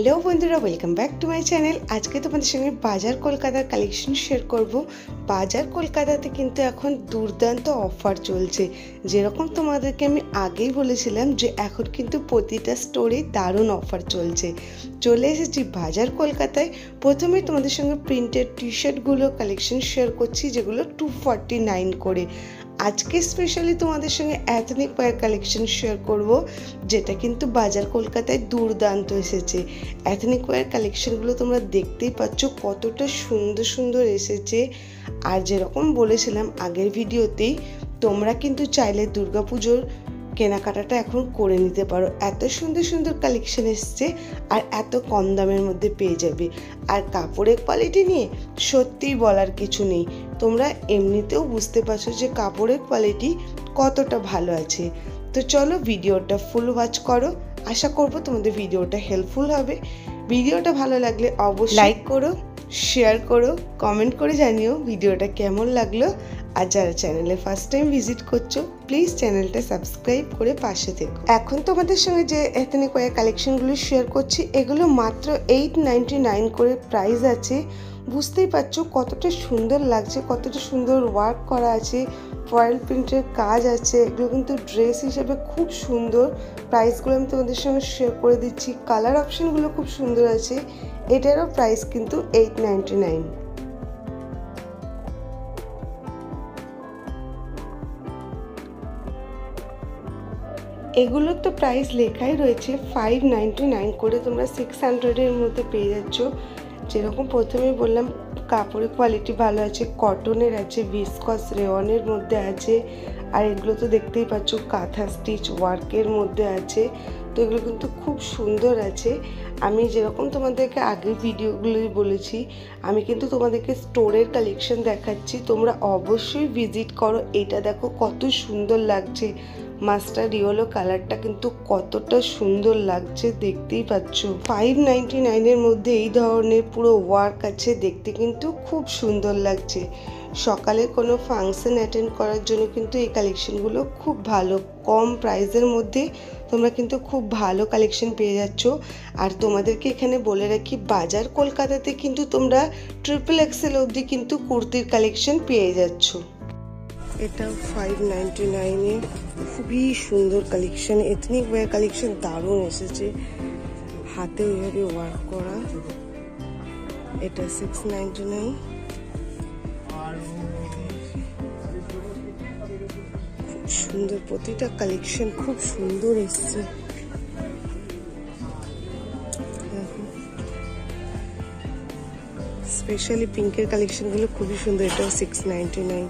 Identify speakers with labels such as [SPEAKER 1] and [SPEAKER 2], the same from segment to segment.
[SPEAKER 1] Hello बंधुरा welcome back to my channel. आज के तुम्हारे संगे बाजार कलकातार कलेक्शन शेयर करब। बाजार कलकाताते किन्तु एखन दुर्दान्त अफार चलছে। যেরকম তোমাদেরকে আমি আগেই বলেছিলাম যে এখন কিন্তু প্রতিটা স্টোরে দারুণ অফার চলছে। চলে এসেছি বাজার কলকাতায়। প্রথমে তোমাদের সঙ্গে প্রিন্টেড টি শার্টগুলো কালেকশন শেয়ার করছি, যেগুলো 249 করে। আজকে স্পেশালি তোমাদের সঙ্গে এথনিক ওয়্যার কালেকশন শেয়ার করব, যেটা কিন্তু বাজার কলকাতায় দুর্দান্ত এসেছে। এথনিক ওয়্যার কালেকশনগুলো তোমরা দেখতেই পাচ্ছ কতটা সুন্দর সুন্দর এসেছে। আর যেরকম বলেছিলাম আগের ভিডিওতেই, তোমরা কিন্তু চাইলে দুর্গাপুজোর কেনাকাটাটা এখন করে নিতে পারো। এত সুন্দর সুন্দর কালেকশন এসছে আর এত কম দামের মধ্যে পেয়ে যাবে। আর কাপড়ের কোয়ালিটি নিয়ে সত্যিই বলার কিছু নেই। তোমরা এমনিতেও বুঝতে পারছো যে কাপড়ের কোয়ালিটি কতটা ভালো আছে। তো চলো ভিডিওটা ফুল ওয়াচ করো। আশা করব তোমাদের ভিডিওটা হেল্পফুল হবে। ভিডিওটা ভালো লাগলে অবশ্যই লাইক করো, শেয়ার করো, কমেন্ট করে জানিও ভিডিওটা কেমন লাগলো। আর যারা চ্যানেলে ফার্স্ট টাইম ভিজিট করছো, প্লিজ চ্যানেলটা সাবস্ক্রাইব করে পাশে থেকো। এখন তোমাদের সঙ্গে যে এথনিক ওয়্যার কালেকশনগুলো শেয়ার করছি, এগুলো মাত্র 899 করে প্রাইস আছে। বুঝতেই পারছো কতটা সুন্দর লাগছে, কতটা সুন্দর ওয়ার্ক করা আছে, ফয়েল প্রিন্টের কাজ আছে। এগুলো কিন্তু ড্রেস হিসেবে খুব সুন্দর। প্রাইসগুলো আমি তোমাদের সঙ্গে শেয়ার করে দিচ্ছি। কালার অপশনগুলো খুব সুন্দর আছে। এটারও প্রাইস কিন্তু 899। এগুলোর তো প্রাইস লেখাই রয়েছে 599 করে। তোমরা 600-এর মধ্যে পেয়ে যাচ্ছ। যেরকম প্রথমেই বললাম, কাপড়ের কোয়ালিটি ভালো আছে, কটনের আছে, ভিসকস রেওয়ানের মধ্যে আছে। আর এগুলো তো দেখতেই পাচ্ছ কাঁথা স্টিচ ওয়ার্কের মধ্যে আছে। তো এগুলো কিন্তু খুব সুন্দর আছে। আমি যেরকম তোমাদেরকে আগের ভিডিওগুলোই বলেছি, আমি কিন্তু তোমাদেরকে স্টোরের কালেকশন দেখাচ্ছি। তোমরা অবশ্যই ভিজিট করো। এটা দেখো কত সুন্দর লাগছে। মাস্টার ইয়েলো কালারটা কিন্তু কতটা সুন্দর লাগছে, দেখতেই পাচ্ছ। 599-এর মধ্যে এই ধরনের পুরো ওয়ার্ক আছে, দেখতে কিন্তু খুব সুন্দর লাগছে। সকালে কোনো ফাংশন অ্যাটেন্ড করার জন্য কিন্তু এই কালেকশনগুলো খুব ভালো। কম প্রাইসের মধ্যে তোমরা কিন্তু খুব ভালো কালেকশন পেয়ে যাচ্ছ। আর তোমাদেরকে এখানে বলে রাখি, বাজার কলকাতাতে কিন্তু তোমরা XXL অবধি কিন্তু কুর্তির কালেকশন পেয়ে যাচ্ছ। এটা 599-এ খুবই সুন্দর কালেকশন। এথনিক ওয়্যার কালেকশন দারুণ এসেছে, হাতে ওইভাবে ওয়ার্ক করা। এটা 699। খুব সুন্দর, প্রতিটা কালেকশন খুব সুন্দর এসছে। স্পেশালি পিঙ্কের কালেকশনগুলো খুবই সুন্দর। এটাও 699।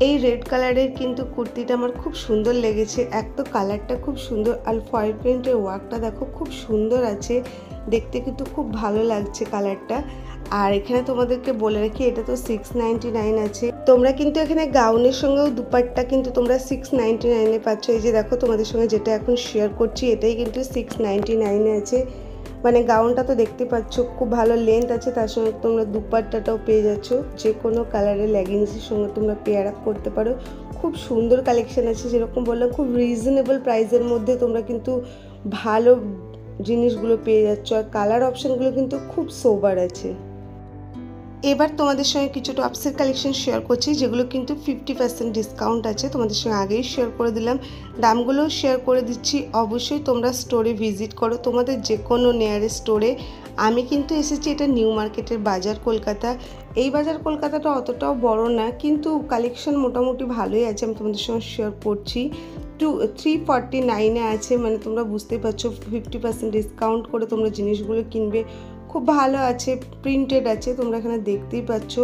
[SPEAKER 1] এই রেড কালারের কিন্তু কুর্তিটা আমার খুব সুন্দর লেগেছে। এক তো কালারটা খুব সুন্দর, আর ফয়েল প্রিন্টের ওয়ার্কটা দেখো খুব সুন্দর আছে, দেখতে কিন্তু খুব ভালো লাগছে কালারটা। আর এখানে তোমাদেরকে বলে রাখি, এটা তো 699 আছে। তোমরা কিন্তু এখানে গাউনের সঙ্গেও দুপাট্টা কিন্তু তোমরা 699-এ পাচ্ছ। এই যে দেখো তোমাদের সঙ্গে যেটা এখন শেয়ার করছি, এটাই কিন্তু 699-এ আছে। মানে গাউনটা তো দেখতে পাচ্ছ খুব ভালো লেন্থ আছে, তার সঙ্গে তোমরা দুপাট্টাটাও পেয়ে যাচ্ছ। যে কোনো কালারের লেগিংসের সঙ্গে তোমরা পেয়ার আপ করতে পারো। খুব সুন্দর কালেকশন আছে। যেরকম বললাম, খুব রিজনেবল প্রাইসের মধ্যে তোমরা কিন্তু ভালো জিনিসগুলো পেয়ে যাচ্ছ। আর কালার অপশানগুলো কিন্তু খুব সোবার আছে। এবার তোমাদের সঙ্গে কিছু টপসের কালেকশন শেয়ার করছি, যেগুলো কিন্তু 50% ডিসকাউন্ট আছে। তোমাদের সঙ্গে আগেই শেয়ার করে দিলাম, দামগুলোও শেয়ার করে দিচ্ছি। অবশ্যই তোমরা স্টোরে ভিজিট করো, তোমাদের যে কোনো নিয়ারেস্ট স্টোরে। আমি কিন্তু এসেছি এটা নিউ মার্কেটের বাজার কলকাতা। এই বাজার কলকাতাটা অতটাও বড় না, কিন্তু কালেকশন মোটামুটি ভালোই আছে। আমি তোমাদের সঙ্গে শেয়ার করছি। 349-এ আছে, মানে তোমরা বুঝতেই পারছো 50% ডিসকাউন্ট করে তোমরা জিনিসগুলো কিনবে। খুব ভালো আছে, প্রিন্টেড আছে, তোমরা এখানে দেখতেই পাচ্ছ।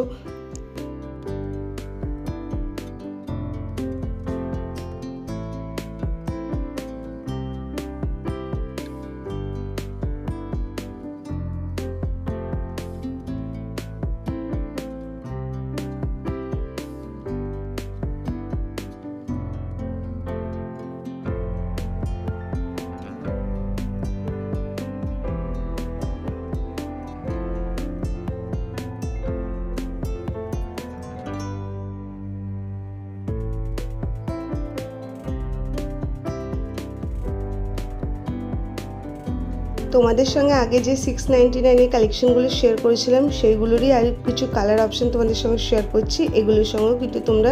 [SPEAKER 1] তোমাদের সঙ্গে আগে যে 699-এর কালেকশনগুলো শেয়ার করেছিলাম সেইগুলোরই আর কিছু কালার অপশন তোমাদের সঙ্গে শেয়ার করছি। এগুলোর সঙ্গেও কিন্তু তোমরা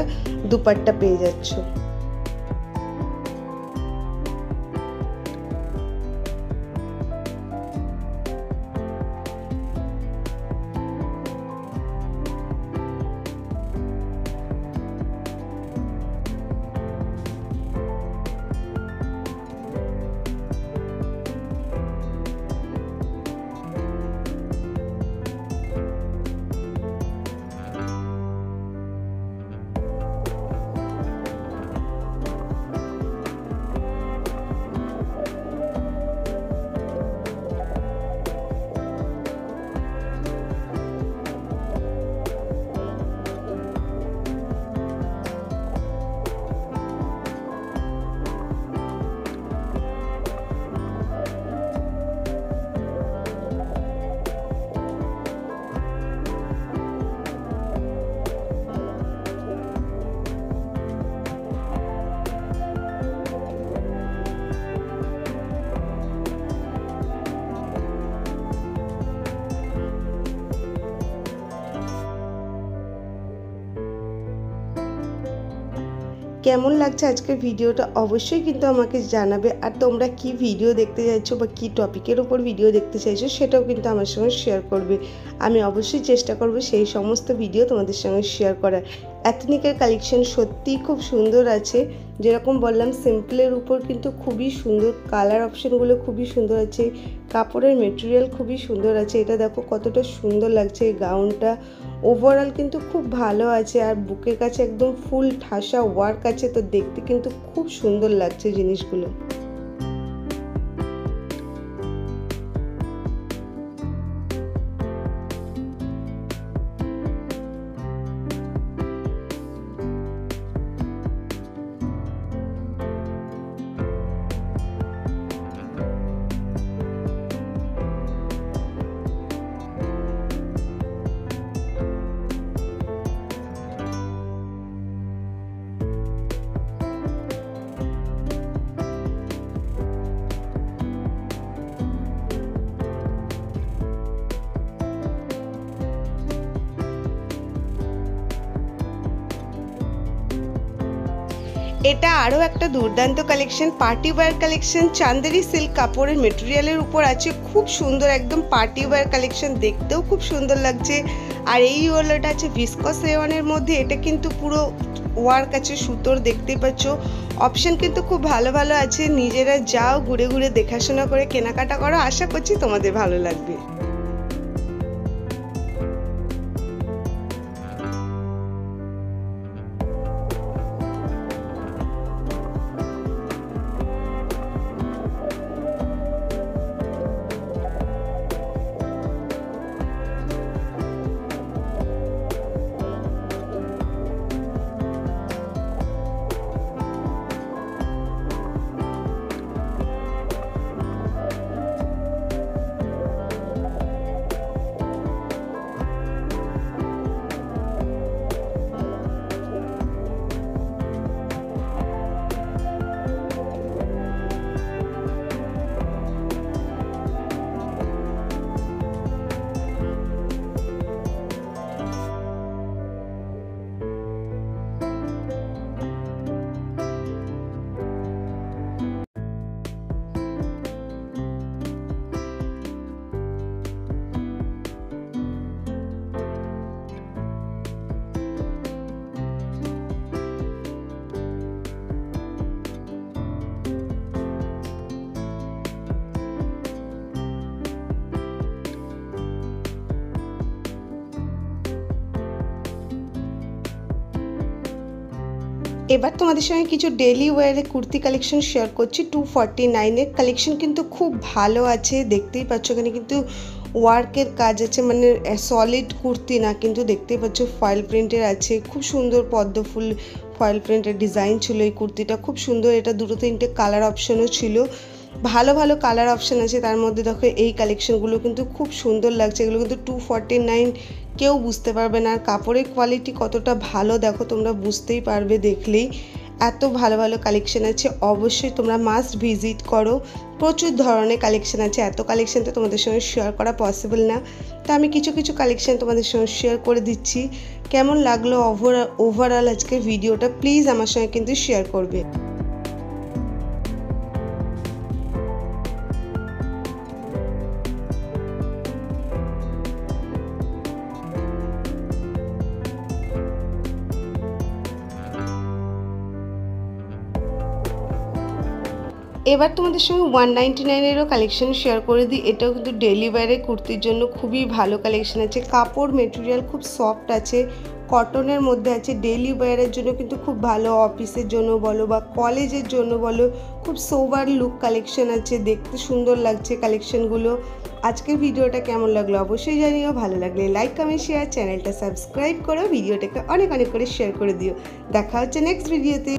[SPEAKER 1] দুপাট্টা পেয়ে যাচ্ছ। কেমন লাগছে আজকের ভিডিওটা অবশ্যই কিন্তু আমাকে জানাবে। আর তোমরা কি ভিডিও দেখতে চাইছো বা কি টপিকের উপর ভিডিও দেখতে চাইছো সেটাও কিন্তু আমার সঙ্গে শেয়ার করবে। আমি অবশ্যই চেষ্টা করব সেই সমস্ত ভিডিও তোমাদের সঙ্গে শেয়ার করার। এথনিকের কালেকশন সত্যিই খুব সুন্দর আছে। যেরকম বললাম সিম্পলের উপর কিন্তু খুবই সুন্দর, কালার অপশানগুলো খুবই সুন্দর আছে, কাপড়ের মেটেরিয়াল খুবই সুন্দর আছে। এটা দেখো কতটা সুন্দর লাগছে এই গাউনটা। ওভারঅল কিন্তু খুব ভালো আছে, আর বুকের কাছে একদম ফুল ঠাসা ওয়ার্ক আছে, তো দেখতে কিন্তু খুব সুন্দর লাগছে জিনিসগুলো। এটা আরও একটা দুর্দান্ত collection, party wear collection. Chanderi silk কাপড়ের মেটেরিয়ালের উপর আছে, খুব সুন্দর একদম পার্টি ওয়্যার কালেকশন, দেখতেও খুব সুন্দর লাগছে। আর এই ওয়ালাটা আছে ভিসকস রেওয়ানের মধ্যে। এটা কিন্তু পুরো ওয়ার্ক আছে সুতোর, দেখতেই পাচ্ছ। অপশন কিন্তু খুব ভালো ভালো আছে, নিজেরা যাও ঘুরে ঘুরে দেখাশোনা করে কেনাকাটা করো, আশা করছি তোমাদের ভালো লাগবে। এবার তোমাদের সঙ্গে কিছু ডেলি ওয়্যারের কুর্তি কালেকশন শেয়ার করছি। 249 কালেকশন কিন্তু খুব ভালো আছে, দেখতেই পাচ্ছ এখানে কিন্তু ওয়ার্কের কাজ আছে, মানে সলিড কুর্তি না, কিন্তু দেখতেই পাচ্ছ ফয়েল প্রিন্টের আছে, খুব সুন্দর পদ্ম ফুল ফয়েল প্রিন্টের ডিজাইন ছিল এই কুর্তিটা, খুব সুন্দর। এটা 2-3টে কালার অপশনও ছিল, ভালো ভালো কালার অপশান আছে। তার মধ্যে দেখো এই কালেকশনগুলো কিন্তু খুব সুন্দর লাগছে, এগুলো কিন্তু 249, কেউ বুঝতে পারবে না। আর কাপড়ের কোয়ালিটি কতটা ভালো দেখো, তোমরা বুঝতেই পারবে দেখলেই। এত ভালো ভালো কালেকশন আছে, অবশ্যই তোমরা মাস্ট ভিজিট করো। প্রচুর ধরনের কালেকশন আছে, এত কালেকশন তো তোমাদের সঙ্গে শেয়ার করা পসিবল না, তো আমি কিছু কিছু কালেকশন তোমাদের সঙ্গে শেয়ার করে দিচ্ছি। কেমন লাগলো ওভারঅল আজকের ভিডিওটা, প্লিজ আমার সঙ্গে কিন্তু শেয়ার করবে। এবার তোমাদের সঙ্গে 199-এরও কালেকশন শেয়ার করে দিই। এটাও কিন্তু ডেলি ওয়্যারের কুর্তির জন্য খুবই ভালো কালেকশন আছে, কাপড় মেটেরিয়াল খুব সফট আছে, কটনের মধ্যে আছে। ডেলি ওয়্যারের জন্য কিন্তু খুব ভালো, অফিসের জন্য বলো বা কলেজের জন্য বলো, খুব সোবার লুক কালেকশন আছে, দেখতে সুন্দর লাগছে কালেকশনগুলো। আজকের ভিডিওটা কেমন লাগলো অবশ্যই জানিও, ভালো লাগলে লাইক কমেন্ট শেয়ার, চ্যানেলটা সাবস্ক্রাইব করো, ভিডিওটাকে অনেক অনেক করে শেয়ার করে দিও। দেখা হচ্ছে নেক্সট ভিডিওতে।